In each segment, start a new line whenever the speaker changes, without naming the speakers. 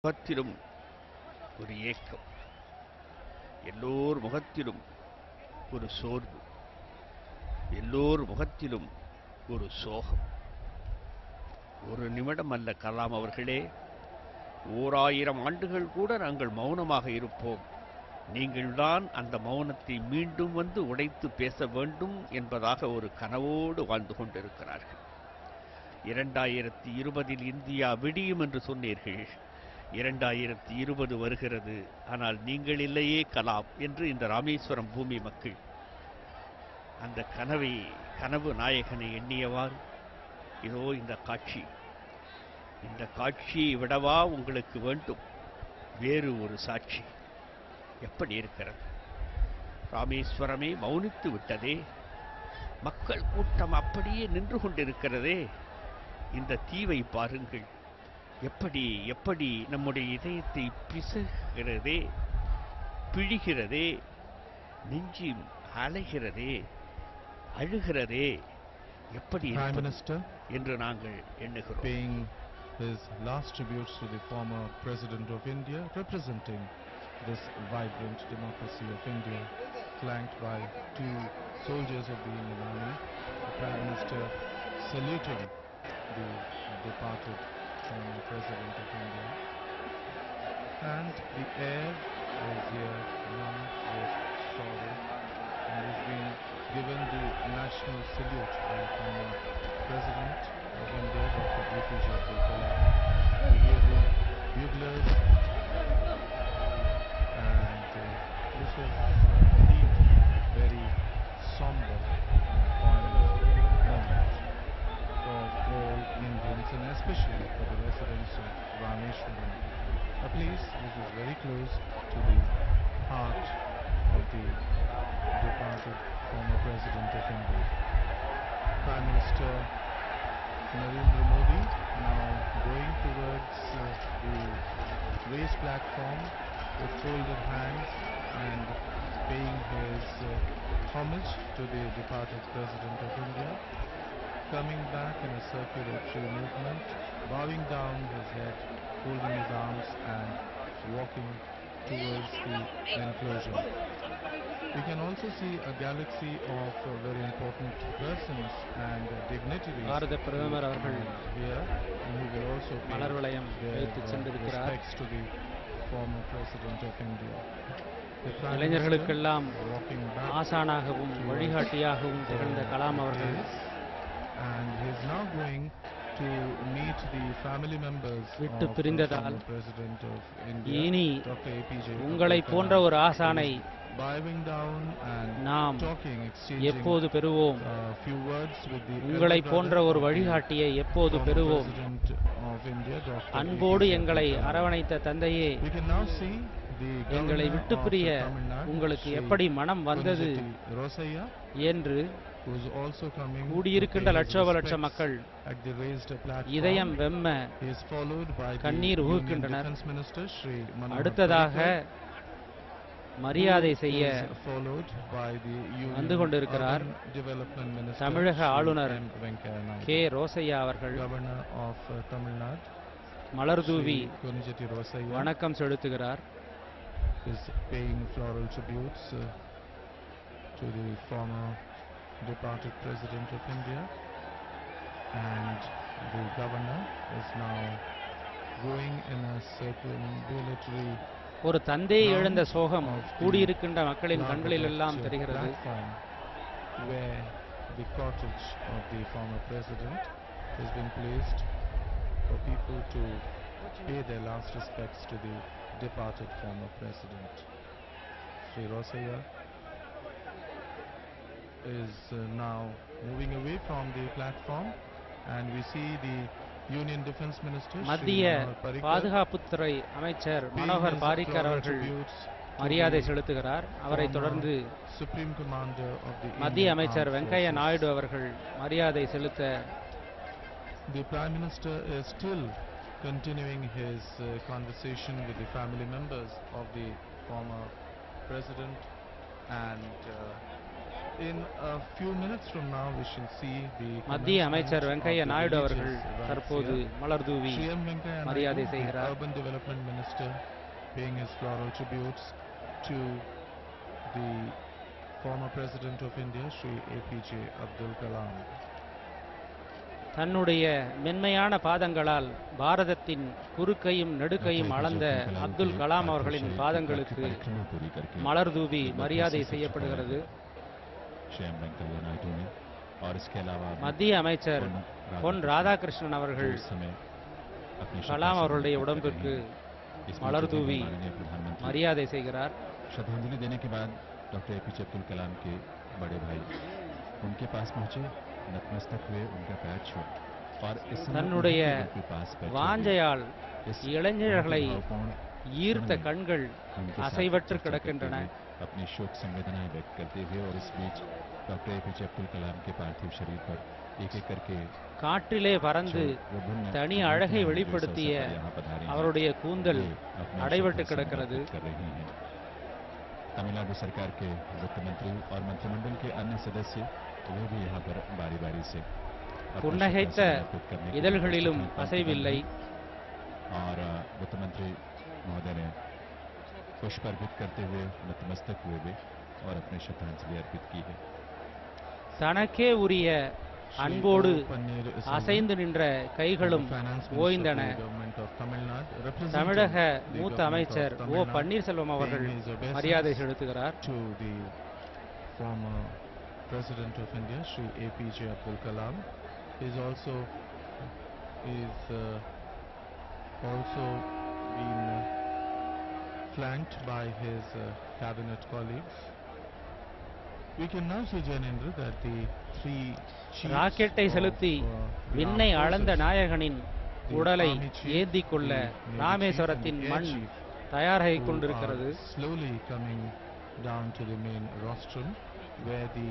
முகத்திலும் ஒரு ஏக்கம், எல்லோர் முகத்திலும் ஒரு சோர்வு, எல்லோர் முகத்திலும் ஒரு சோகம். ஒரு நிமிடம் அல்ல கலாம் அவர்களே, 1000 ஆண்டுகள் கூட நாங்கள் மௌனமாக இருப்போம். நீங்கள்தான் அந்த மௌனத்தை மீண்டும் வந்து உடைத்து பேச வேண்டும் என்பதாக ஒரு கனவோடு வாழ்ந்து கொண்டிருக்கிறார்கள். 2020 இந்தியா விடியும் என்று சொன்னீர்கள். 2020 வருகிறது, ஆனால் நீங்கள் இல்லையே கலாம் என்று இந்த ராமேஸ்வரம் பூமி மக்கள் அந்த கனவு நாயகனை எண்ணியவாறு இதோ இந்த காட்சியை விடவா உங்களுக்கு வேண்டும் வேறு ஒரு சாட்சி? எப்படி இருக்கிறது? ராமேஸ்வரமே மௌனித்து விட்டதே, மக்கள் கூட்டம் அப்படியே நின்று கொண்டிருக்கிறதே. இந்த தீவை பாருங்கள், எப்படி நம்முடைய இதயத்தை பிசகுகிறதே, பிழிகிறதே, நெஞ்சி அலைகிறதே, அழுகிறதே. எப்படி என்று நாங்கள் எண்ணுகிறோம்.
Paying his last tributes to the former President of India, representing this vibrant democracy of India, flanked by 2 soldiers of the Indian Army, the Prime Minister saluting the departed former President of India, and the air is here numb with sorrow, and is being given the national salute by former President of India, Dr. APJ Abdul Kalam. We hear the buglers, and this is indeed very somber and poignant moment for all Indians, and especially for the residents of Rameshwaram, a place which is very close to the heart of the departed former President of India. Prime Minister Narendra Modi now going towards the raised platform with folded hands and paying his homage to the departed President of India, coming back in a circulatory movement, bowing down his head, folding his arms and walking towards the enclosure. We can also see a galaxy of very important persons and dignitaries
பாரத பிரதமர் அவர்கள்
here, and who will also pay
மலர் வளையம் வைத்து
their
சென்றிருக்கிறார்.
respects to the former President of India.
இளைஞர்களுக்கெல்லாம் ஆசானாகவும் வழிகாட்டியாகவும் திகழ்ந்த கலாம் அவர்கள்
and he is now going to meet the family members
விட்டு
of
பிரிந்ததால்
former President of India,
இனி
Dr. APJ
உங்களை போன்ற ஒரு ஆசானை
bowing down and
நாம்
talking, exchanging
எப்போது பெறுவோம்?
few words with the
உங்களை
elder
போன்ற
brother
ஒரு
of the
வழிகாட்டியை எப்போது
former
பெறுவோம்?
President of India, Dr.
அன்போடு
APJ
எங்களை
Abdul Kalam.
அரவணைத்த தந்தையே,
We can now see the
எங்களை
governor
விட்டு
of
பிரிய
Tamil Nadu,
உங்களுக்கு
Shri
எப்படி மனம் வந்தது
Konijeti Rosaiya,
என்று
who is also coming to
கூடியிருக்கின்ற
pay his
லட்சோப லட்ச
respects
மக்கள்
at the raised platform.
இதயம் வெம்ம
He is followed by the
கண்ணீர்
Union
ஊற்றுகின்றனர்.
Defence Minister Shri Manohar
அடுத்ததாக
Parrikar,
மரியாதை செய்ய
who is followed by the
வந்து
Union
கொண்டிருக்கிறார்
Urban Development Minister
தமிழக
Shri
ஆளுநர்
M. Venkaiah Naidu.
K Rosaiah அவர்கள்
Governor of Tamil Nadu
மலர் தூவி
Shri Konijeti Rosaiya
வணக்கம் செலுத்துகிறார்.
is paying floral tributes to the former departed President of India, and the governor is now going in a circumambulatory
ஒரு தந்தையை இழந்த சோகம்
of the
கூடியிருக்கின்ற மக்களின் கண்களில் எல்லாம்
large
தெரிகிறது.
platform where the cottage of the former president has been placed for people to pay their last respects to the departed former president. Shri Rosaiya is now moving away from the platform, and we see the Union Defence Minister Shri
மத்திய
Manohar Parrikar
பாதுகாப்புத்துறை அமைச்சர்
paying
Manohar
his
Parrikar
floral
அவர்கள்
tributes to
மரியாதை
the
செலுத்துகிறார். அவரை தொடர்ந்து
Supreme Commander of the
மத்திய
Indian
அமைச்சர்
Armed
வெங்கையா
Forces.
நாயுடு அவர்கள் மரியாதை செலுத்த
The Prime Minister is still continuing his conversation with the family members of the former President, and in a few minutes from now, we shall see the
மத்திய
commencement
அமைச்சர்
of
Venkaiah
the
Naidu
religious
அவர்கள்
rites
தற்போது
here.
மலர்தூவி
Sri M. Venkaiah
மரியாதை
Naidu, the
செய்கிறார்.
Urban Development Minister, paying his floral tributes to the former President of India, Sri APJ Abdul Kalam.
தன்னுடைய மென்மையான பாதங்களால் பாரதத்தின் குறுக்கையும் நெடுக்கையும் அளந்த அப்துல் கலாம் அவர்களின் பாதங்களுக்கு மலர்தூவி மரியாதை செய்யப்படுகிறது. மத்திய அமைச்சர் பொன் ராதாகிருஷ்ணன் அவர்கள் கலாம் அவர்களுடைய உடம்பிற்கு மலர்தூவி மரியாதை செய்கிறார்.
श्रद्धांजलि देने के बाद डॉक्टर एपीजे अब्दुल कलाम के बड़े भाई उनके पास पहुंचे, नतमस्तक हुए, उनका पैर छुआ और इस समय
தன்னுடைய
उनके पास बैठे
வாஞ்சையால்
इस
இளைஞர்களை
भावपूर्ण
ஈர்த்த
क्षण में
கண்கள்
उनके साथ
அசைவற்று
चर्चा
கிடக்கின்றன.
करते हुए अपनी शोक संवेदनाएं व्यक्त करते हुए और इस बीच डॉक्टर एपीजे अब्दुल कलाम के पार्थिव शरीर पर एक एक करके
காற்றிலே பறந்து
विभिन्न
தனி அழகை வெளிப்படுத்திய
यहाँ पधारे हैं।
அவருடைய கூந்தல்
वे अपने
அடைபட்டு
श्रद्धा
கிடக்கிறது.
समर्पित कर रही हैं। तमिलनाडु सरकार के वित्त मंत्री और मंत्रिमंडल के अन्य सदस्य वे भी यहाँ पर बारी बारी से अपनी
புன்னகைத்த
श्रद्धा समर्पित करने के लिए
இதழ்களிலும்
उपस्थित हैं।
அசைவில்லை.
और वित्त मंत्री महोदय ने पुष्प अर्पित करते हुए नतमस्तक हुए वे और अपनी श्रद्धांजलि अर्पित की है।
தனக்கே உரிய
Shri
அன்போடு
O. Pannirselvam,
அசைந்து நின்ற கைகளும்
Finance Minister
ஓய்ந்தன.
of the Government of Tamil Nadu, representing
தமிழக
the
மூத்த
Government
அமைச்சர்
of
O
Tamil Nadu,
Panneerselvam அவர்கள்
paying his obeisance
மரியாதை செலுத்துகிறார்.
to the former President of India, Sri APJ Abdul Kalam. Is also been flanked by his cabinet colleagues. We can now see, Janendra, that the three chiefs
ராக்கெட்டை
of,
செலுத்தி
the
விண்ணை
armed
அளந்த
forces,
நாயகனின்
the
உடலை
army chief,
ஏந்திக் கொள்ள
the navy chief
ராமேஸ்வரத்தின்
and the air
மண்
chief,
தயாராகிக்
who
கொண்டிருக்கிறது.
are slowly coming down to the main rostrum, where the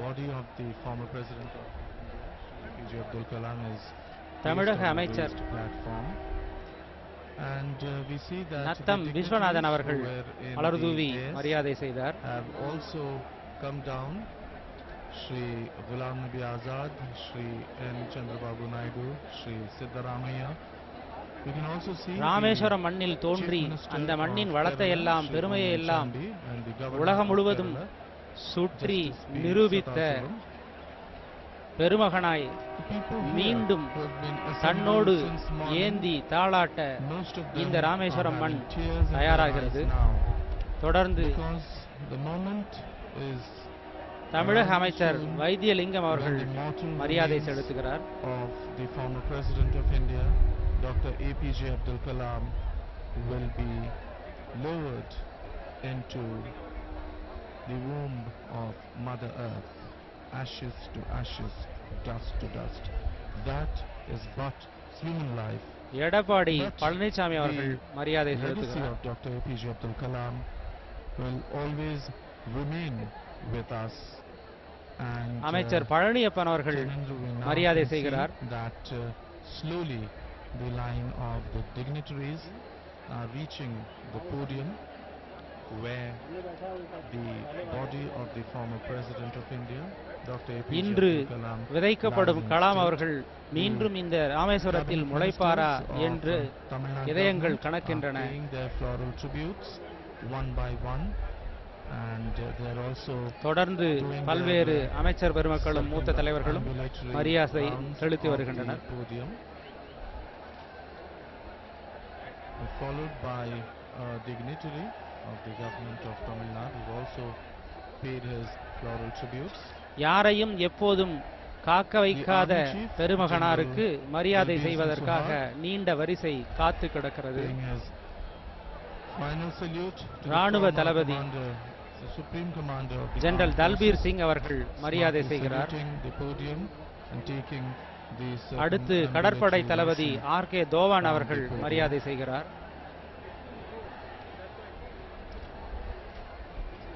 body of the former President of APJ Abdul Kalam is placed
தமிழக
on the
அமைச்சர்
raised platform. And we see that
Natham
the
Viswanathan
dignitaries
அவர்கள்
who were in
மலர்தூவி
the dais
மரியாதை செய்தார்.
have also come down. Shri Ghulam Nabi Azad, Shri N. Chandrababu Naidu, Shri Siddharamaiah. We can also see
Rameswaram மண்ணில் தோன்றி அந்த மண்ணின் வளத்தை எல்லாம் பெருமையை எல்லாம் உலகம் முழுவதும் சுற்றி நிரூபித்த பெருமகனாய் மீண்டும் தன்னோடு ஏந்தி தாளாட்ட இந்த ராமேஸ்வரம் மண் தயாராகிறது. தொடர்ந்து தமிழக அமைச்சர் வைத்தியலிங்கம் அவர்கள் மரியாதை செலுத்துகிறார்.
of the former President of India, Dr. APJ Abdul Kalam, will be lowered into the womb of Mother Earth, ashes to ashes, dust to dust. That is but human life.
Edappadi
But
Palaniswami அவர்கள் மரியாதை
The legacy
செலுத்துகிறார்.
of Dr. APJ Abdul Kalam will always remain with us. And
அமைச்சர் பழனியப்பன் அவர்கள்
Janendra, we now
மரியாதை
can see
செய்கிறார்.
that slowly the line of the dignitaries are reaching the podium where the body of the former President of India, Dr. APJ
இன்று
Abdul Kalam,
விதைக்கப்படும்
lies in
Kalam
state.
அவர்கள் மீண்டும் இந்த ராமேஸ்வரத்தில்
Cabinet
முளைப்பாரா
ministers of
என்று
Tamil Nadu
இதயங்கள்
government
கணக்கின்றன.
are paying their floral tributes one by one, and they are also
தொடர்ந்து
doing
பல்வேறு
their
அமைச்சர் பெருமக்களும் மூத்த தலைவர்களும்
ambulatory
மரியாதை
rounds
செலுத்தி
of
வருகின்றனர்.
the podium, followed by a dignitary of the government of Tamil Nadu who also paid his floral tributes.
யாரையும் எப்போதும் காக்க வைக்காத பெருமகனாருக்கு மரியாதை செய்வதற்காக நீண்ட வரிசை காத்து கிடக்கிறது.
Paying his final salute to the
ராணுவ
former
Thalapathy
commander, the supreme commander of the
general
armed
Dalbir
forces,
Singh அவர்கள் மரியாதை
smartly
செய்கிறார்.
saluting the podium and taking the
அடுத்து
circumambulatory
கடற்படை தளபதி
motion.
ஆர்.கே. தோவான் அவர்கள் மரியாதை செய்கிறார்.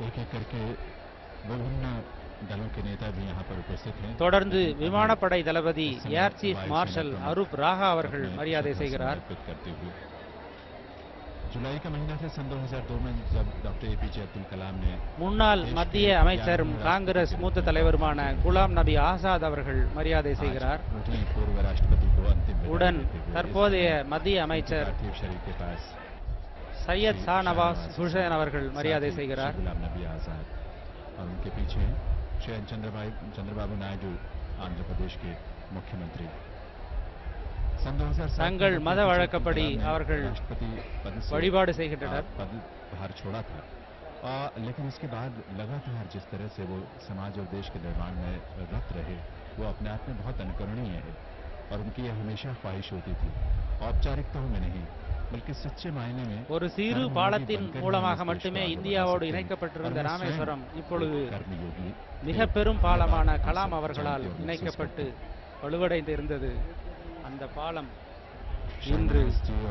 एक एक करके विभिन्न दलों के नेता भी यहाँ पर उपस्थित हैं।
தொடர்ந்து விமானப்படை தளபதி air chief marshal Arup Raha அவர்கள்
अपने
மரியாதை
श्रद्धा
செய்கிறார்.
समर्पित करते हुए जुलाई का महीना था सन 2002 में जब डॉक्टर एपीजे अब्दुल कलाम ने
முன்னாள் மத்திய அமைச்சரும் காங்கிரஸ் மூத்த தலைவருமான குலாம் நபி ஆசாத் அவர்கள் மரியாதை செய்கிறார்.
वही पूर्व राष्ट्रपति को अंतिम विदाई
உடன்
देते हुए
தற்போதைய மத்திய அமைச்சர்
पार्थिव शरीर के पास
சையத் ஷா நவாஸ் हुसैन அவர்கள் மரியாதை செய்கிறார்.
गुलाम नबी आजाद और उनके पीछे श्री चंद्रबाबू नायडू आंध्र प्रदेश के मुख्यमंत्री सन 2007
தங்கள் மத வழக்கப்படி அவர்கள்
राष्ट्रपति पद से
வழிபாடு செய்கின்றனர்.
पदभार छोड़ा था लेकिन इसके बाद लगातार जिस तरह से वो समाज और देश के निर्माण में रत रहे वो अपने आप में बहुत अनुकरणीय है और उनकी यह हमेशा ख्वाहिश होती थी औपचारिकताओं में नहीं बल्कि सच्चे मायने में
ஒரு சிறு பாலத்தின் மூலமாக மட்டுமே இந்தியாவோடு இணைக்கப்பட்டிருந்த ராமேஸ்வரம் இப்பொழுது மிக பெரும் பாலமான கலாம் அவர்களால் இணைக்கப்பட்டு வலுவடைந்து இருந்தது. அந்த பாலம் இன்று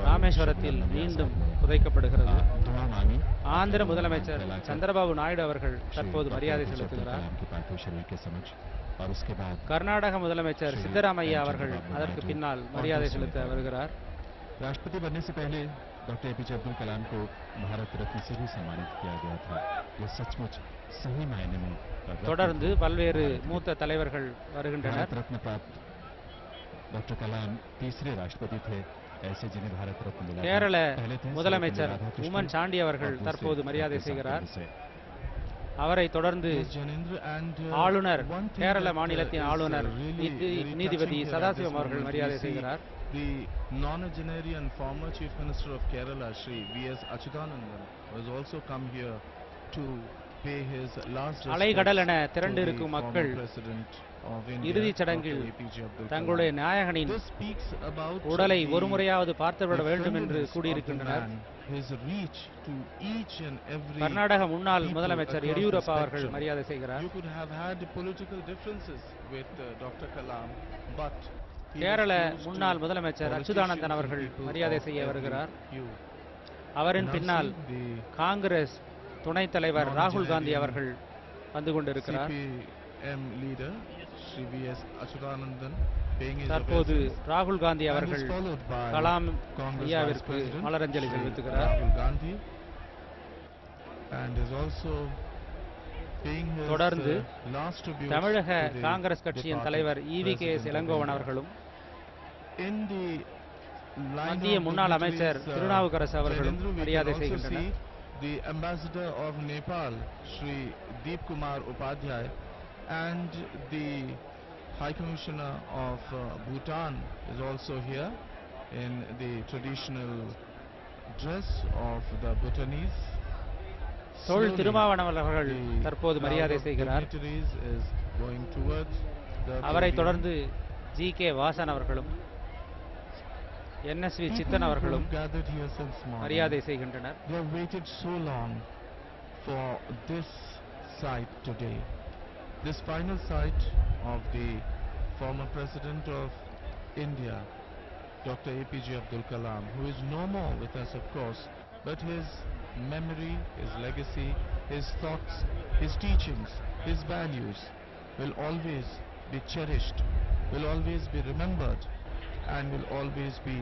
ராமேஸ்வரத்தில் மீண்டும் புதைக்கப்படுகிறது. ஆந்திர முதலமைச்சர் சந்திரபாபு நாயுடு அவர்கள் தற்போது மரியாதை செலுத்துகிறார். கர்நாடக முதலமைச்சர் சித்தராமையா அவர்கள் அதற்கு பின்னால் மரியாதை செலுத்த வருகிறார்.
राष्ट्रपति बनने से पहले डॉक्टर एपीजे अब्दुल कलाम को भारत रत्न से भी सम्मानित किया गया था. यह सचमुच सही मायने में
தொடர்ந்து பல்வேறு மூத்த தலைவர்கள் வருகின்றனர்.
भारत रत्न प्राप्त डॉक्टर कलाम तीसरे राष्ट्रपति थे ऐसे जिन्हें भारत रत्न मिला.
கேரள முதலமைச்சர் உமன் சாண்டி அவர்கள் தற்போது மரியாதை செய்கிறார். அவரை தொடர்ந்து ஆளுநர் கேரள மாநிலத்தின் ஆளுநர் நீதிபதி சதாசிவம் அவர்கள் மரியாதை செய்கிறார்.
The nonagenarian former Chief Minister of Kerala, Shri V.S. Achyutanandan, has also come here to pay his last
அலைகடல் என திரண்டிருக்கும் மக்கள் இறுதிச் சடங்கில் தங்களுடைய நாயகனின் உடலை ஒருமுறையாவது பார்த்துவிட வேண்டும் என்று கூடியிருக்கின்றனர். கர்நாடக முன்னாள் முதலமைச்சர் எடியூரப்பா அவர்கள் மரியாதை செய்கிறார். கேரள முன்னாள் முதலமைச்சர் அச்சுதானந்தன் அவர்கள் மரியாதை செய்ய வருகிறார். அவரின் பின்னால் காங்கிரஸ் துணைத் தலைவர் ராகுல் காந்தி அவர்கள் வந்து கொண்டிருக்கிறார். தற்போது ராகுல் காந்தி அவர்கள் கலாம் ஐயாவிற்கு மலரஞ்சலி செலுத்துகிறார். தொடர்ந்து தமிழக காங்கிரஸ் கட்சியின் தலைவர் EVKS இளங்கோவன் அவர்களும் மத்திய முன்னாள் அமைச்சர் திருநாவுக்கரசு அவர்களும் மரியாதை செய்கின்றனர்.
The Ambassador of Nepal, Shri Deep Kumar Upadhyay, and the High Commissioner of Bhutan is also here in the traditional dress of the Bhutanese.
Thol Thirumavalavan அவர்கள் தற்போது மரியாதை செய்கிறார். அவரை தொடர்ந்து GK வாசன் அவர்களும் NSV சித்தன் அவர்களும் மரியாதை செய்கின்றனர்.
They have waited so long for this sight today, this final sight of the former President of India, Dr. APJ Abdul Kalam, who is no more with us, of course, but his memory, his legacy, his thoughts, his teachings, his values will always be cherished, will always be remembered, and will always be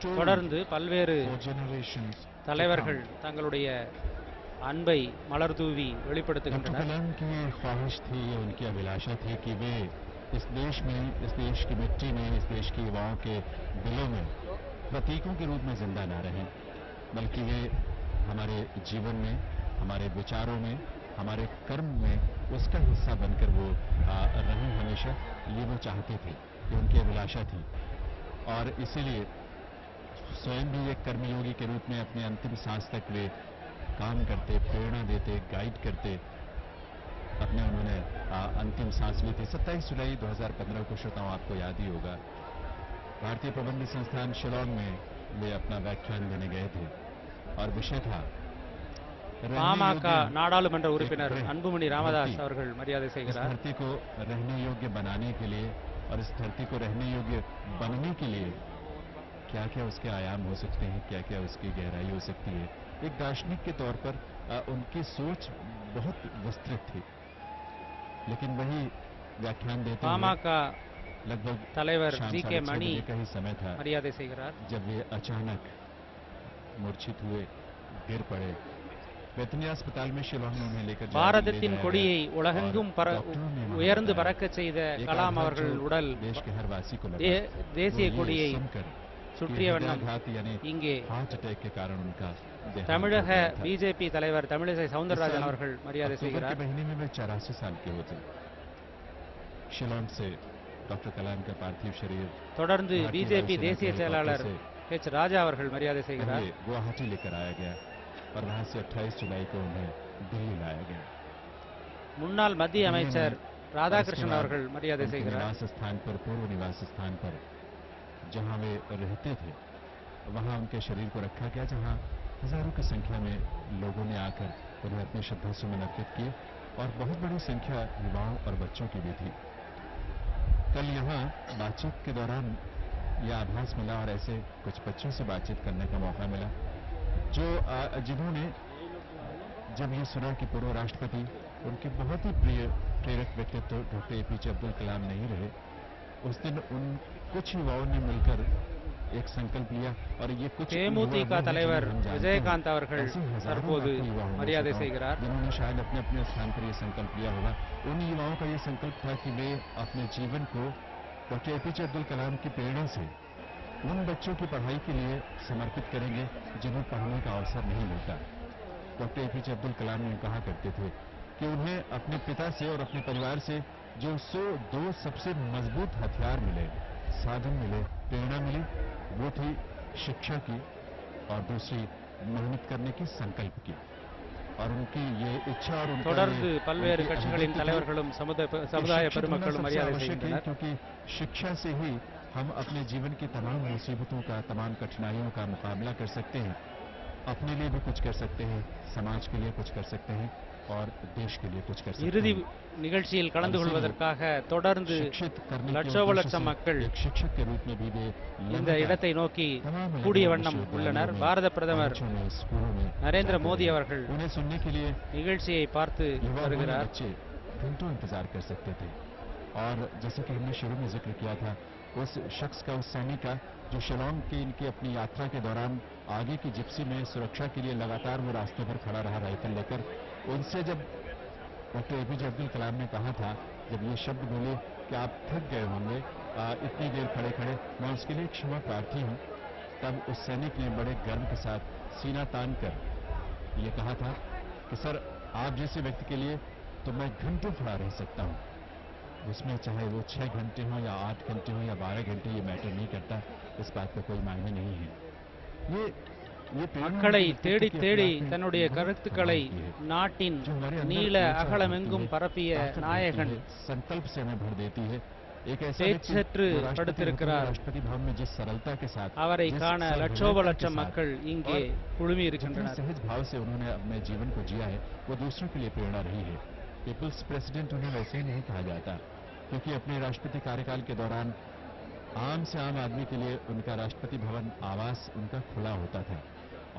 told
தொடர்ந்து பல்வேறு
for generations.
தலைவர்கள் தங்களுடைய அன்பை மலர்தூவி வெளிப்படுத்துகின்றனர்.
कलाम की ख्वाहिश थी, उनकी अभिलाषा थी कि वे इस देश में, इस देश की मिट्टी में, इस देश के युवाओं के दिलों में प्रतीकों के रूप में जिंदा न रहें, बल्कि वे हमारे जीवन में, हमारे विचारों में, हमारे कर्म में उसका हिस्सा बनकर वो रहें हमेशा. ये वो चाहते थे, ये उनकी अभिलाषा थी और इसीलिए स्वयं भी एक कर्मयोगी के रूप में अपने अंतिम सांस तक वे काम करते, प्रेरणा देते, गाइड करते. अपने उन्होंने अंतिम सांस ली थी 27 जुलाई 2015 को. श्रोताओं, आपको याद ही होगा, भारतीय प्रबंध संस्थान शिलोंग में वे अपना व्याख्यान देने गए थे और विषय था
பாமக நாடாளுமன்ற உறுப்பினர் அன்புமணி ராமதாஸ் அவர்கள் மரியாதை செய்கிறார்.
धरती को रहने योग्य बनाने के लिए और इस धरती को रहने योग्य बनने के लिए क्या क्या उसके आयाम हो सकते हैं, क्या क्या उसकी गहराई हो सकती है. एक दार्शनिक के तौर पर उनकी सोच बहुत विस्तृत थी, लेकिन वही व्याख्यान देते
பாமக
लगभग
தலைவர் GK மணி
का ही समय था
மரியாதை செய்கிறார்.
जब वे अचानक मूर्छित हुए, गिर पड़े। बेतनी अस्पताल में शिलोंग में उन्हें लेकर
பாரதத்தின் கொடியை உலகெங்கும் உயர்ந்து பறக்கச் செய்த கலாம் அவர்கள் உடல்
देश के हर वासी को लगा
தேசிய
वो ये
கொடியை
सुनकर
சுற்றிய வண்ணம்
हृदयाघात यानी
இங்கே
हार्ट अटैक के कारण उनका देहांत
தமிழக
हो गया था।
பிஜேபி தலைவர் தமிழிசை சவுந்தரராஜன் அவர்கள் மரியாதை
अक्टूबर के
செய்கிறார்.
महीने में वे 84 साल के होते। शिलोंग से डॉक्टर कलाम का पार्थिव शरीर
தொடர்ந்து
भारतीय
பிஜேபி
वायुसेना
தேசிய
के
செயலாளர்
हेलीकॉप्टर
எச் ராஜா அவர்கள் மரியாதை
से
செய்கிறார்.
पहले गुवाहाटी लेकर आया गया और वहां से 28 जुलाई को उन्हें दिल्ली लाया गया।
முன்னாள் மத்திய அமைச்சர் ராதாகிருஷ்ணன் அவர்கள் மரியாதை
उनके
செய்கிறார்.
निवास स्थान पर, पूर्व निवास स्थान पर जहां वे रहते थे, वहां उनके शरीर को रखा गया, जहां हजारों की संख्या में लोगों ने आकर उन्हें अपने श्रद्धासुमन अर्पित किए और बहुत बड़ी संख्या युवाओं और बच्चों की भी थी। कल यहाँ बातचीत के दौरान यह आभास मिला और ऐसे कुछ बच्चों से बातचीत करने का मौका मिला जो जिन्होंने जब ये सुना कि पूर्व राष्ट्रपति उनके बहुत ही प्रिय प्रेरक व्यक्तित्व डॉक्टर एपीजे अब्दुल कलाम नहीं रहे, उस दिन उन कुछ युवाओं ने मिलकर एक संकल्प लिया और ये कुछ
தேமுதிக தலைவர் விஜயகாந்த் அவர்கள் தற்போது மரியாதை செய்கிறார்.
जिन्होंने शायद अपने अपने स्थान पर ये संकल्प लिया होगा। उन युवाओं का ये संकल्प था कि वे अपने जीवन को डॉक्टर एपीजे अब्दुल कलाम की प्रेरणा से उन बच्चों की पढ़ाई के लिए समर्पित करेंगे जिन्हें पढ़ने का अवसर नहीं मिलता। डॉक्टर एपीजे अब्दुल कलाम ये कहा करते थे कि उन्हें अपने पिता से और अपने परिवार से जो दो सबसे मजबूत हथियार मिले, साधन मिले, प्रेरणा मिली, वो थी शिक्षा की और दूसरी मेहनत करने की, संकल्प की। और उनकी ये इच्छा और उनका
தொடர்ந்து
ये-
பல்வேறு
उनकी
கட்சிகளின்
अभिव्यक्ति
தலைவர்களும்
कि
சமுதாய
शिक्षित होना
பெருமக்களும்
सबसे
மரியாதை
आवश्यक है,
செய்கின்றனர்.
क्योंकि शिक्षा से ही हम अपने जीवन की तमाम मुसीबतों का, तमाम कठिनाइयों का मुकाबला कर सकते हैं, अपने लिए भी कुछ कर सकते हैं, समाज के लिए कुछ कर सकते हैं और देश के लिए कुछ कर सकते
இறுதி
हैं।
நிகழ்ச்சியில் கலந்து கொள்வதற்காக தொடர்ந்து
शिक्षित करने के
லட்சோப
उद्देश्य
லட்சம்
से
மக்கள்
एक शिक्षक के रूप में भी वे
இந்த
लगातार
இடத்தை நோக்கி
तमाम
கூடிய
अलग-अलग
வண்ணம்
विश्वविद्यालयों
உள்ளனர்.
में,
பாரத பிரதமர்
कॉलेजों में, स्कूलों में
நரேந்திர
जाते
மோடி
हैं।
அவர்கள்
उन्हें सुनने के लिए
நிகழ்ச்சியை பார்த்து
युवा
வருகிறார்.
बच्चे घंटों इंतजार कर सकते थे। और जैसे कि हमने शुरू में जिक्र किया था, उस शख्स का, उस सैनिक का जो शिलोंग की इनकी अपनी यात्रा के दौरान आगे की जिप्सी में सुरक्षा के लिए लगातार वो रास्ते पर खड़ा रहा राइफल लेकर, उनसे जब डॉक्टर एपीजे अब्दुल कलाम ने कहा था, जब ये शब्द बोले कि आप थक गए होंगे इतनी देर खड़े खड़े, मैं उसके लिए क्षमा प्रार्थी हूं, तब उस सैनिक ने बड़े गर्व के साथ सीना तान कर ये कहा था कि सर, आप जैसे व्यक्ति के लिए तो मैं घंटों खड़ा रह सकता हूं, उसमें चाहे वो 6 घंटे हो या 8 घंटे हो या 12 घंटे, ये मैटर नहीं करता, इस बात का कोई मायने नहीं है। ये प्रेरणा
மக்களை
उनके
தேடி
व्यक्तित्व के
தேடி
अपने आप में
தன்னுடைய
बहुत
கருத்துக்களை
कमाल की है।
நாட்டின்
जो हमारे अंदर
நீள
ऊर्जा
அகலம்
भरती
எங்கும்
है,
பரப்பிய
ताकत भरती
நாயகன்
है, संकल्प से हमें भर देती है। एक ऐसा
पेट
व्यक्ति
सत्र
जो राष्ट्रपति
पடுத்திருக்கிறார்.
होते हैं, राष्ट्रपति भवन में जिस सरलता के साथ,
அவரை
जिस
காண
सहृदयता
லட்சோப
के
லட்சம்
साथ
மக்கள் இங்கே
और
குழுமி
जितने
இருக்கின்றனர்.
सहज भाव से उन्होंने अपने जीवन को जिया है, वो दूसरों के लिए प्रेरणा रही है। पीपुल्स प्रेसिडेंट उन्हें वैसे ही नहीं कहा जाता, क्योंकि अपने राष्ट्रपति कार्यकाल के दौरान आम से आम आदमी के लिए उनका राष्ट्रपति भवन आवास उनका खुला होता था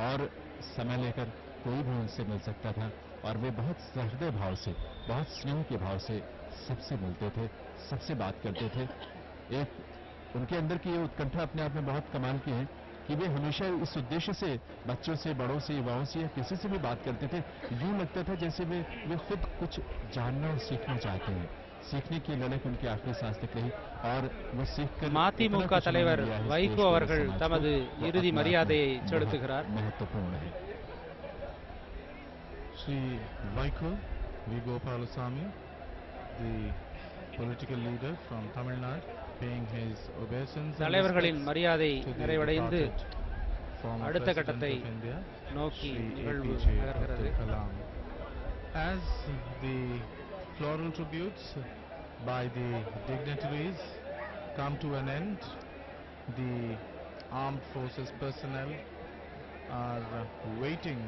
और समय लेकर कोई भी उनसे मिल सकता था और वे बहुत सहृदय भाव से, बहुत स्नेह के भाव से सबसे मिलते थे, सबसे बात करते थे। एक उनके अंदर की ये उत्कंठा अपने आप में बहुत कमाल की है कि वे हमेशा इस उद्देश्य से बच्चों से, बड़ों से, युवाओं से या किसी से भी बात करते थे, यूं लगता था जैसे वे खुद कुछ जानना और सीखना चाहते हैं। सीखने की ललक उनकी आखिरी सांस तक रही और वो सीखकर
மதிமுக தலைவர் வைகோ அவர்கள் தமது இறுதி மரியாதையை செலுத்துகிறார்.
महत्वपूर्ण है।
Sri Vaiko V. Gopalasamy, the political leader from Tamil Nadu, paying his obeisance and
தலைவர்களின்
respects
மரியாதை
to the
நிறைவடைந்து
departed former
அடுத்த
President
கட்டத்தை
of India,
நோக்கி
Sri
நிகழ்வு
APJ
நகர்கிறது.
Abdul Kalam. As the floral tributes by the dignitaries come to an end, the armed forces personnel are waiting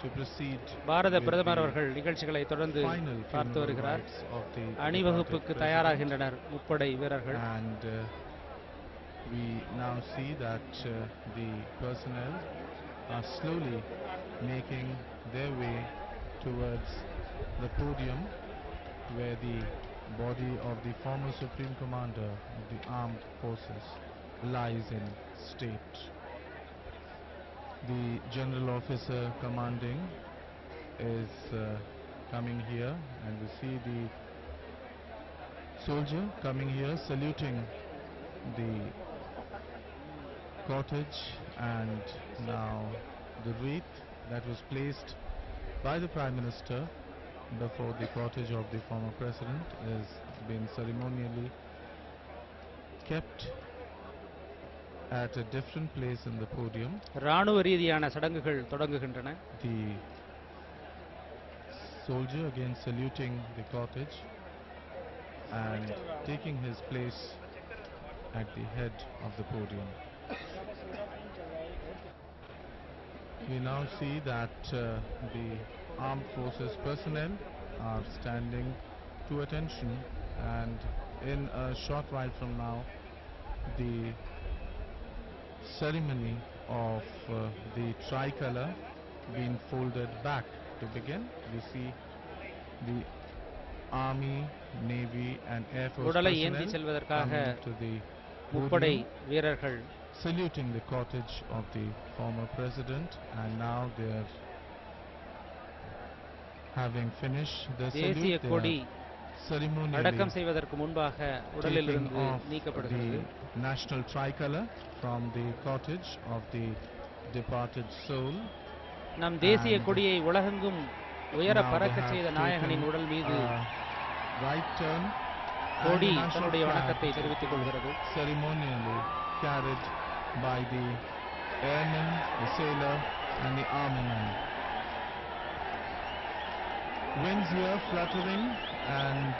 to proceed
Bharata
with
பிரதமர்
the
அவர்கள் நிகழ்ச்சிகளை தொடர்ந்து
final
பார்த்து
funeral
வருகிறார்.
rites of the
அணிவகுப்புக்கு
departed
தயாராகின்றனர் முப்படை வீரர்கள்.
president. And we now see that the personnel are slowly making their way towards the podium where the body of the former Supreme Commander of the Armed Forces lies in state. The general officer commanding is coming here, and we see the soldier coming here saluting the cortege, and now the wreath that was placed by the Prime Minister before the cortege of the former president is being ceremonially kept at a different place in the podium.
ராணுவ ரீதியான சடங்குகள் தொடங்குகின்றன.
The soldier again saluting the cortege and taking his place at the head of the podium. We now see that the armed forces personnel are standing to attention, and in a short while from now the ceremony of the tricolor being folded back to begin. We see the Army, Navy and Air Force
உடலை ஏந்தி
personnel
செல்வதற்காக
coming to the
முப்படை
podium,
வீரர்கள்
saluting the cortege of the former president, and now they are having finished the
தேசிய
salute.
கொடி
They are
அடக்கம்
ceremonially
செய்வதற்கு முன்பாக
taking
உடலிலிருந்து
off
நீக்கப்படுகிறது.
the national tricolor from the cortege of the departed soul.
நம் தேசிய
and
கொடியை உலகெங்கும் உயர
Now they
பறக்க
have
செய்த நாயகனின்
taken
உடல் மீது
a right turn, and
கொடி
the national
தன்னுடைய
flag
வணக்கத்தை தெரிவித்துக் கொள்கிறது.
ceremonially carried by the airmen, the sailor and the army men. Winds here fluttering, and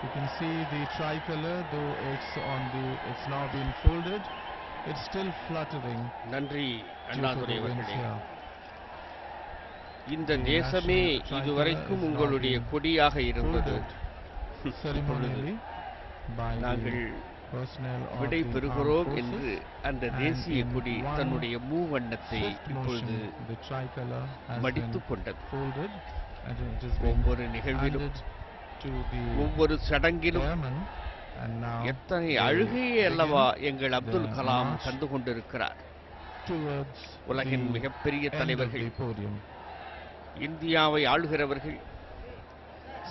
you can see the tricolor, though it's now been folded, it's still fluttering
நன்றி
due to
Annadurai
the winds
அவர்களே.
here.
இந்த தேசமே இதுவரைக்கும் உங்களுடைய கொடியாக இருந்தது.
Folded ceremonially by
நாங்கள்
the personnel of
விடை
the
பெறுகிறோம்
armed
என்று
forces,
அந்த
and
தேசிய
in
கொடி
one
தன்னுடைய மூவண்ணத்தை
swift
இப்பொழுது
motion the tricolor has been
மடித்துக் கொண்டது.
folded, and it is being
ஒவ்வொரு நிகழ்விலும்
handed to the
ஒவ்வொரு சடங்கிலும்
airmen, and now
எத்தனை
they
அழுகையை
begin
அல்லவா எங்கள் அப்துல்
the
கலாம்
march
தந்து கொண்டிருக்கிறார்.
towards
உலகின்
the
மிகப்பெரிய
end of
தலைவர்கள்,
the podium.
இந்தியாவை ஆளுகிறவர்கள்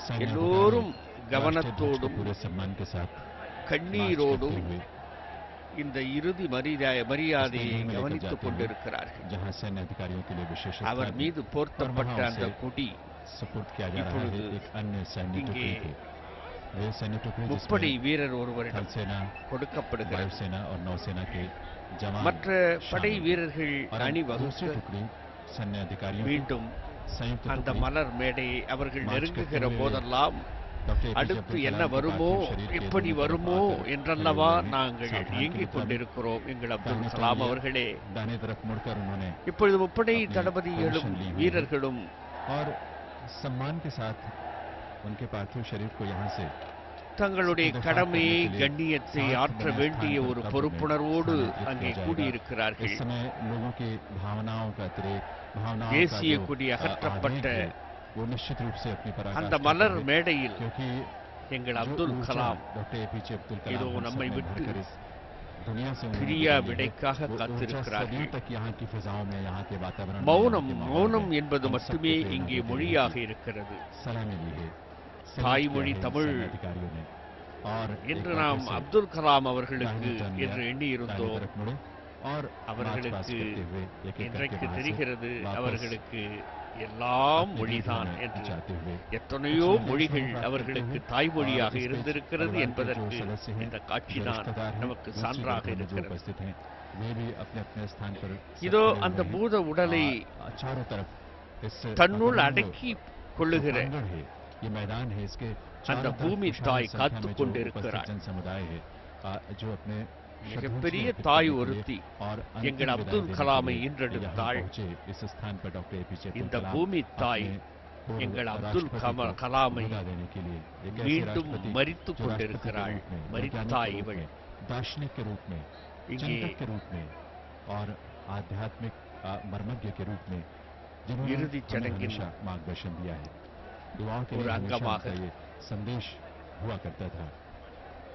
सैन्य
எல்லோரும்
अधिकारी
கவனத்தோடும்
पूरे सम्मान के साथ
கண்ணீரோடும்
march करते हुए
இந்த இறுதி மரியாதையை
इसमें
கவனித்துக்
जाते हुए
கொண்டிருக்கிறார்கள்.
जहां सैन्य अधिकारियों के लिए विशेष
அவர் மீது போர்த்தப்பட்ட அந்த கொடி
सपोर्ट किया जा रहा है एक अन्य सैन्य
இங்கே
टुकड़ी को। वे सैन्य टुकड़ी
முப்படை
जिसमें
வீரர்
थल
ஒருவரிடம்
सेना,
கொடுக்கப்படுகிறது.
वायुसेना और नौसेना के जवान
மற்ற படை
शामिल।
வீரர்கள்
और अब
அணிவகுத்து
दूसरी टुकड़ी सैन्य अधिकारियों की
மீண்டும்
संयुक्त
அந்த
टुकड़ी
மலர் மேடையை அவர்கள்
மார்ச்
நெருங்குகிற
करते हुए
போதெல்லாம்
डॉक्टर APJ
அடுத்து
अब्दुल
என்ன
कलाम के
வருமோ
पार्थिव शरीर के
எப்படி
दोनों तरफ
வருமோ
आकर
என்றல்லவா
खड़े हुए हैं।
நாங்கள்
सावधान के
இயங்கிக்
मुताबिक
கொண்டிருக்கிறோம். எங்கள் அப்துல்
दाहिने
கலாம்
तरफ
அவர்களே,
दाहिने तरफ मुड़कर उन्होंने
இப்பொழுது முப்படை
अपनी
தளபதிகளும்
position ली हुई है।
வீரர்களும்
और सम्मान के साथ उनके पार्थिव शरीर को यहाँ से
தங்களுடைய
इसको
கடமையை
दफा करने के लिए
கண்ணியத்தை
साथ
ஆற்ற
बने
வேண்டிய
स्थान पर
ஒரு
कब्र में
பொறுப்புணர்வோடு
स्थानांतरित
அங்கே
किया जाएगा।
கூடியிருக்கிறார்கள்.
इस समय लोगों की भावनाओं का अतिरेक, भावनाओं का
தேசிய
जो
கொடி அகற்றப்பட்ட
आवेग है, वो निश्चित रूप से अपनी
அந்த
पराकाष्ठा
மலர்
करे।
மேடையில்
क्योंकि
எங்கள்
जो
அப்துல்
ऊर्जा
கலாம்
डॉक्टर APJ अब्दुल
இதோ
कलाम हम
நம்மை
सब में
விட்டு
भरकर इस दुनिया से उन्होंने
பிரியா
विदा ली है,
விடைக்காக
वो ऊर्जा
காத்திருக்கிறார்கள்.
सदियों तक यहाँ की फिजाओं में, यहाँ के वातावरण में,
மௌனம்
यहाँ के माहौल
மௌனம்
में
என்பது
हम सबको
மட்டுமே
प्रेरणा
இங்கே
देती
மொழியாக
रहेगी।
இருக்கிறது.
सलामी ली है, सलाम
தாய்மொழி
किया है
தமிழ்
सैन्य अधिकारियों ने। और
என்று
एक
நாம்
बार फिर से
அப்துல் கலாம் அவர்களுக்கு
दाहिने टर्न लिया,
என்று
दाहिने
எண்ணியிருந்தோம்.
तरफ मुड़े और मार्च पास
அவர்களுக்கு
करते हुए एक एक करके
இன்றைக்கு
वहां से
தெரிகிறது
वापस
அவர்களுக்கு எல்லாம்
अपने
மொழிதான்
वीरों में
என்று.
जाते हुए
எத்தனையோ
कुछ
மொழிகள்
निर्देशों को
அவர்களுக்கு
प्राप्त
தாய்மொழியாக
करते हुए,
இருந்திருக்கிறது
और इस बीच
என்பதற்கு
परिवार के जो सदस्य हैं,
இந்த
जो
காட்சிதான்
रिश्तेदार हैं,
நமக்கு
दूसरी
சான்றாக
कब्र में जो
இருக்கிறது.
उपस्थित हैं, वे भी अपने अपने स्थान पर सब
இதோ
खड़े
அந்த
हुए हैं।
பூத உடலை
चारों तरफ इस
தன்னுள்
प्रांगण
அடக்கி
जो
கொள்ளுகிற
प्रांगण है, ये मैदान है, इसके
அந்த
चारों तरफ
பூமி
विशाल
தாய்
संख्या
காத்துக்
में जो
கொண்டிருக்கிறார்.
उपस्थित जन समुदाय है, जो अपने
மிகப்பெரிய
श्रद्धांजलि
தாய்
अर्पित करने के
ஒருத்தி
लिए और अंतिम
எங்கள்
विदाई
அப்துல்
देने के
கலாமை
लिए
ஈன்றெடுத்தாள்.
यहाँ पहुंचे। इस स्थान पर डॉक्टर APJ अब्दुल
இந்த
कलाम
பூமி தாய்
अपने पूर्व
எங்கள் அப்துல்
राष्ट्रपति को
கலாமை
विदा देने के लिए एक ऐसे
மீண்டும்
राष्ट्रपति
மரித்துக்
जो राष्ट्रपति के
கொண்டிருக்கிறாள்.
रूप में,
மரித்தாய்
वैज्ञानिक के रूप
இவள்
में, दार्शनिक के रूप में,
இங்கே
चिंतक के रूप में और आध्यात्मिक मर्मज्ञ के रूप में, जिन्होंने
இறுதிச்
हमें
சடங்கின்
हमेशा मार्गदर्शन दिया है। युवाओं के
ஒரு
लिए हमेशा
अंगமாக
उनका ये संदेश हुआ करता था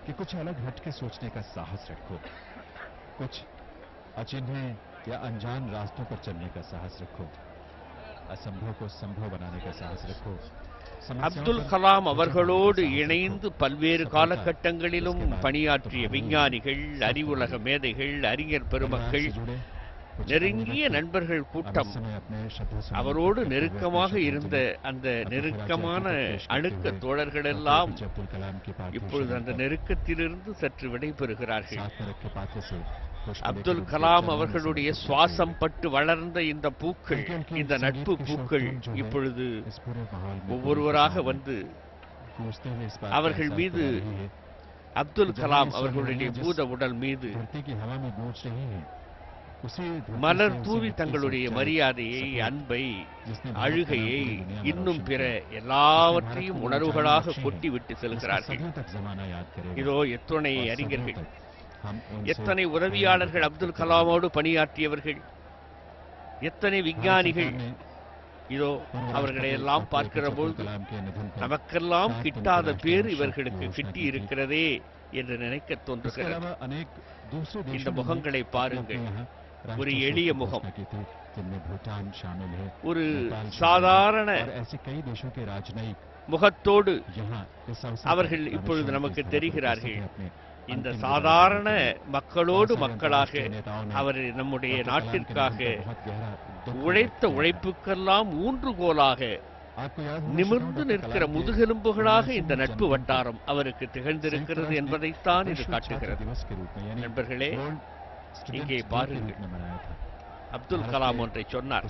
कि कुछ अलग हट के सोचने का साहस रखो, कुछ अचिन्ह या अनजान रास्तों पर चलने का साहस रखो, असंभव को संभव बनाने का साहस रखो।
அப்துல் கலாம் அவர்களோடு இணைந்து பல்வேறு காலகட்டங்களிலும் பணியாற்றிய விஞ்ஞானிகள், அறிவுலக மேதைகள், அறிஞர் பெருமக்கள், நெருங்கிய நண்பர்கள் கூட்டம், அவரோடு நெருக்கமாக இருந்த அந்த நெருக்கமான அணுக்க தோழர்கள் எல்லாம் இப்பொழுது அந்த நெருக்கத்திலிருந்து சற்று விடைபெறுகிறார்கள். அப்துல் கலாம் அவர்களுடைய சுவாசம் பட்டு வளர்ந்த இந்த பூக்கள், இந்த நட்பு பூக்கள் இப்பொழுது ஒவ்வொருவராக வந்து அவர்கள் மீது, அப்துல் கலாம் அவர்களுடைய பூத உடல் மீது மலர் தூவி தங்களுடைய மரியாதையை, அன்பை, அழுகையை, இன்னும் பிற எல்லாவற்றையும் உணர்வுகளாக கொட்டிவிட்டு செல்கிறார்கள். இதோ எத்தனை அறிஞர்கள், எத்தனை உதவியாளர்கள் அப்துல் கலாமோடு பணியாற்றியவர்கள், எத்தனை விஞ்ஞானிகள், இதோ அவர்களை எல்லாம் பார்க்கிற பொழுது நமக்கெல்லாம் கிட்டாத பேர் இவர்களுக்கு கிட்டி இருக்கிறதே என்று நினைக்க தோன்றுகிறது. இந்த முகங்களை பாருங்கள். ஒரு எளிய முகம், ஒரு சாதாரண முகத்தோடு அவர்கள் இப்பொழுது நமக்கு தெரிகிறார்கள். இந்த சாதாரண மக்களோடு மக்களாக அவர் நம்முடைய நாட்டிற்காக உழைத்த உழைப்புக்கெல்லாம் ஊன்றுகோலாக நிமிர்ந்து நிற்கிற முதுகெலும்புகளாக இந்த நட்பு வட்டாரம் அவருக்கு திகழ்ந்திருக்கிறது என்பதைத்தான் இது காட்டுகிறது. நண்பர்களே, இங்கே பாருங்கள். அப்துல் கலாம் ஒன்றை சொன்னார்.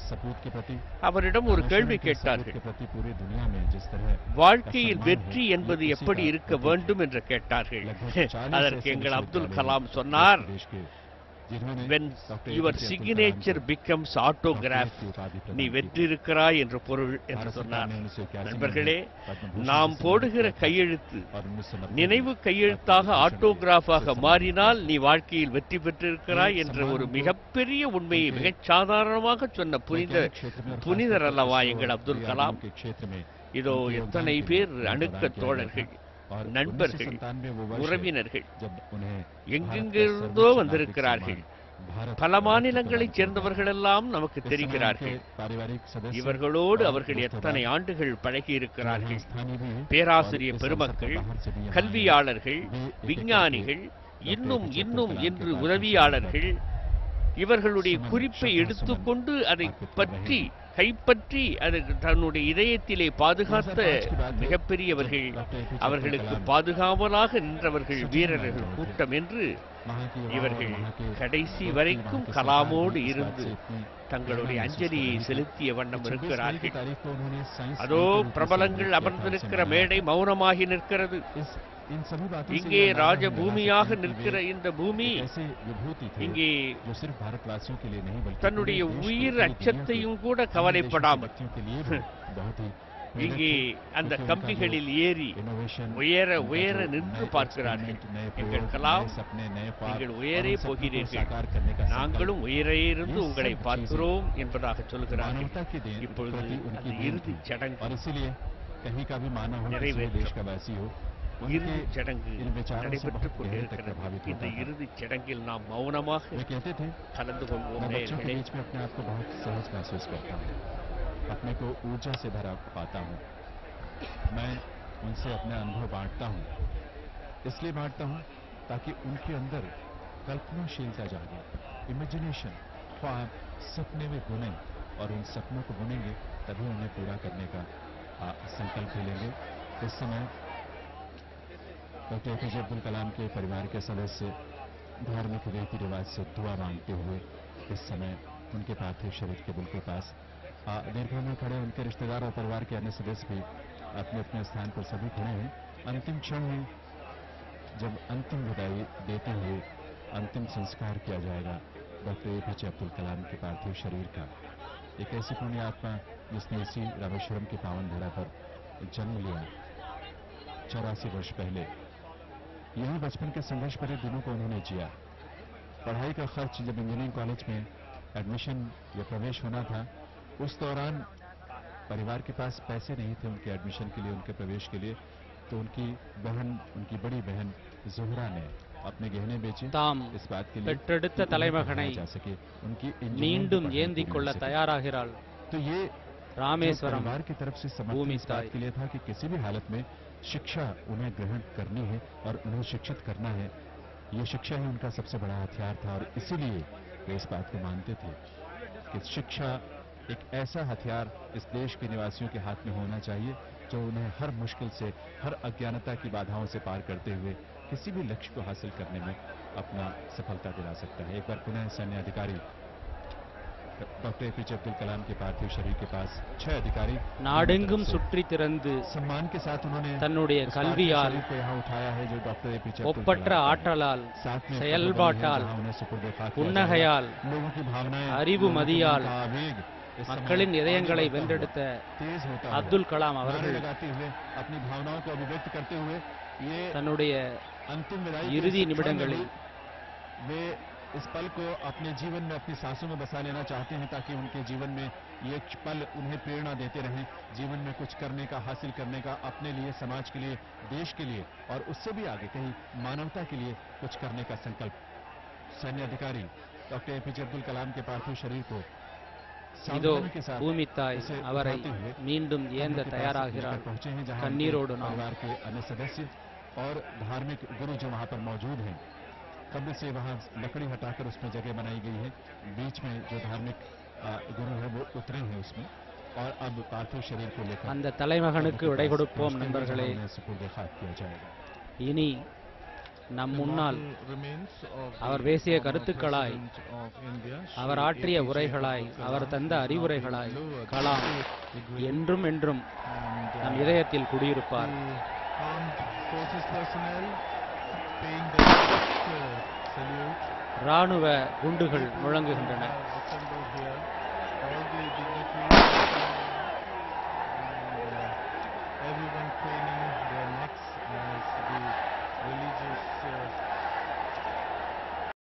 அவரிடம் ஒரு கேள்வி கேட்டார்கள். வாழ்க்கையில் வெற்றி என்பது எப்படி இருக்க வேண்டும் என்று கேட்டார்கள். அதற்கு எங்கள் அப்துல் கலாம் சொன்னார், when your signature becomes autograph, நீ வெற்றிருக்கிறாய் என்று பொருள் என்று சொன்னார். நண்பர்களே, நாம் போடுகிற கையெழுத்து நினைவு கையெழுத்தாக ஆட்டோகிராஃபாக மாறினால் நீ வாழ்க்கையில் வெற்றி பெற்றிருக்கிறாய் என்ற ஒரு மிகப்பெரிய உண்மையை மிகச் சாதாரணமாக சொன்ன புனிதர் அல்லவா எங்கள் அப்துல் கலாம். இதோ எத்தனை பேர் அணுக்க தோழர்கள், நண்பர்கள், உறவினர்கள் எங்கெங்கிருந்தோ வந்திருக்கிறார்கள். பல மாநிலங்களைச் சேர்ந்தவர்கள் எல்லாம் நமக்கு தெரிகிறார்கள். இவர்களோடு அவர்கள் எத்தனை ஆண்டுகள் பழகி இருக்கிறார்கள். பேராசிரியர் பெருமக்கள், கல்வியாளர்கள், விஞ்ஞானிகள், இன்னும் இன்னும் என்று உதவியாளர்கள், இவர்களுடைய குறிப்பை எடுத்துக்கொண்டு அதை பற்றி கைப்பற்றி அது தன்னுடைய இதயத்திலே பாதுகாத்த மிகப்பெரியவர்கள், அவர்களுக்கு பாதுகாவலாக நின்றவர்கள், வீரர்கள் கூட்டம் என்று இவர்கள் கடைசி வரைக்கும் கலாமோடு இருந்து தங்களுடைய அஞ்சலியை செலுத்திய வண்ணம் இருக்கிறார்கள். அதோ பிரபலங்கள் அமர்ந்திருக்கிற மேடை மௌனமாகி நிற்கிறது. இங்கே ராஜபூமியாக நிற்கிற இந்த பூமி இங்கே தன்னுடைய உயிர் அச்சத்தையும் கூட கவலைப்படாமல் இங்கே அந்த கம்பிகளில் ஏறி உயர உயர நின்று பார்க்கிறார்கள். எங்கள் கலாம், நீங்கள் உயரே போகிறீர்கள், நாங்களும் உயரே இருந்து உங்களை பார்க்கிறோம் என்பதாக சொல்கிறார்கள். இப்பொழுது அந்த இறுதிச் சடங்கு நிறைவேற்றம், இறுதிச் சடங்கு நடைபெற்றுக் கொண்டிருக்கிறது. இந்த இறுதிச் சடங்கில் நாம் மௌனமாக கலந்து கொள்வோம். நேயர்களே,
अपने को ऊर्जा से भरा पाता हूँ। मैं उनसे अपने अनुभव बांटता हूँ, इसलिए बांटता हूँ ताकि उनके अंदर कल्पनाशीलता जागे, इमेजिनेशन, ख्वाब, सपने में बुने, और उन सपनों को बुनेंगे तभी उन्हें पूरा करने का संकल्प भी लेंगे। इस समय डॉक्टर APJ अब्दुल कलाम के परिवार के सदस्य धार्मिक रीति रिवाज से दुआ मांगते हुए इस समय उनके पार्थिव शरीर के बिल्कुल पास दीर्घों में खड़े उनके रिश्तेदार और परिवार के अन्य सदस्य भी अपने अपने स्थान पर सभी खड़े हैं। अंतिम क्षण में जब अंतिम विदाई देते हुए अंतिम संस्कार किया जाएगा डॉक्टर APJ अब्दुल कलाम के पार्थिव शरीर का। एक ऐसी पुण्य आत्मा जिसने इसी रामेश्वरम की पावन धरा पर जन्म लिया 84 वर्ष पहले। यही बचपन के संघर्ष भरे दिनों को उन्होंने जिया। पढ़ाई का खर्च जब इंजीनियरिंग कॉलेज में एडमिशन या प्रवेश होना था, उस दौरान परिवार के पास पैसे नहीं थे उनके एडमिशन के लिए, उनके प्रवेश के लिए। तो उनकी बहन, उनकी बड़ी बहन ज़ोहरा ने अपने गहने बेचे
தாம்
इस बात के लिए
பெற்றெடுத்த
कि उन्हें
தலைமகனை
पढ़ाया जा सके, उनकी इंजीनियरिंग
மீண்டும்
की पढ़ाई
ஏந்தி
पूरी
கொள்ள
हो सके।
தயாராகிறாள்
तो ये
ராமேஸ்வரம்
परिवार की तरफ से समर्थन
भूमि
इस बात
ताई।
के लिए था कि किसी भी हालत में शिक्षा उन्हें ग्रहण करनी है और उन्हें शिक्षित करना है। ये शिक्षा ही उनका सबसे बड़ा हथियार था और इसीलिए वे इस बात को मानते थे कि शिक्षा एक ऐसा हथियार इस देश के निवासियों के हाथ में होना चाहिए जो उन्हें हर मुश्किल से, हर अज्ञानता की बाधाओं से पार करते हुए किसी भी लक्ष्य को हासिल करने में अपना सफलता दिला सकता है। एक बार पुनः सैन्य अधिकारी डॉक्टर एपीजे अब्दुल कलाम के पार्थिव शरीर के पास 6 अधिकारी
நாடெங்கும் சுற்றி திறந்து
सम्मान के साथ उन्होंने
தன்னுடைய
उस पार्थिव
கல்வியால்
शरीर को यहाँ उठाया है जो डॉक्टर एपीजे अब्दुल
ஒப்பற்ற
कलाम का है।
ஆற்றலால்
साथ में
செயல்பாட்டால்
जहाँ उन्हें सुपुर्द खाक किया
புன்னகையால்
जाएगा। लोगों की भावनाएं,
அறிவு
लोगों के मन
மதியால்
का आवेग इस समय
மக்களின் இதயங்களை
आगे बढ़ता
வென்றெடுத்த
हुआ, तेज होता हुआ,
அப்துல் கலாம்
नारे
அவர்கள்
लगाते हुए अपनी भावनाओं को अभिव्यक्त करते हुए ये
தன்னுடைய
अंतिम विदाई के
இறுதி
इस क्षण में
நிமிடங்களில்
भी वे इस पल को अपने जीवन में अपनी सांसों में बसा लेना चाहते हैं ताकि उनके जीवन में ये पल उन्हें प्रेरणा देते रहें, जीवन में कुछ करने का, हासिल करने का, अपने लिए, समाज के लिए, देश के लिए और उससे भी आगे कहीं मानवता के लिए कुछ करने का संकल्प। सैन्य अधिकारी डॉक्टर एपीजे अब्दुल कलाम के पार्थिव शरीर को
இதோ
सावधानी के साथ
பூமி தாய்
इसे
அவரை
उठाते हुए
மீண்டும் ஏந்த
कब्र के पास
தயாராகிறாள்
लेकर पहुंचे हैं जहां
கண்ணீரோடு
उनके
நாம்
परिवार के अन्य सदस्य और धार्मिक गुरु जो वहां पर मौजूद हैं, कब्र से वहां लकड़ी हटाकर उसमें जगह बनाई गई है, बीच में जो धार्मिक गुरु है वो उतरे हैं उसमें और अब पार्थिव शरीर को लेकर
அந்த தலைமகனுக்கு
कब्र के
விடை
पास
கொடுப்போம்
पहुंचते हुए
நண்பர்களே।
जहां उन्हें सुपुर्द खाक किया जाएगा।
இனி நம் முன்னால் அவர் பேசிய கருத்துக்களாய், அவர் ஆற்றிய உரைகளாய், அவர் தந்த அறிவுரைகளாய் கலாம் என்றும் என்றும் நம் இதயத்தில் குடியிருப்பார். ராணுவ குண்டுகள் முழங்குகின்றன.
Everyone craning their necks as the religious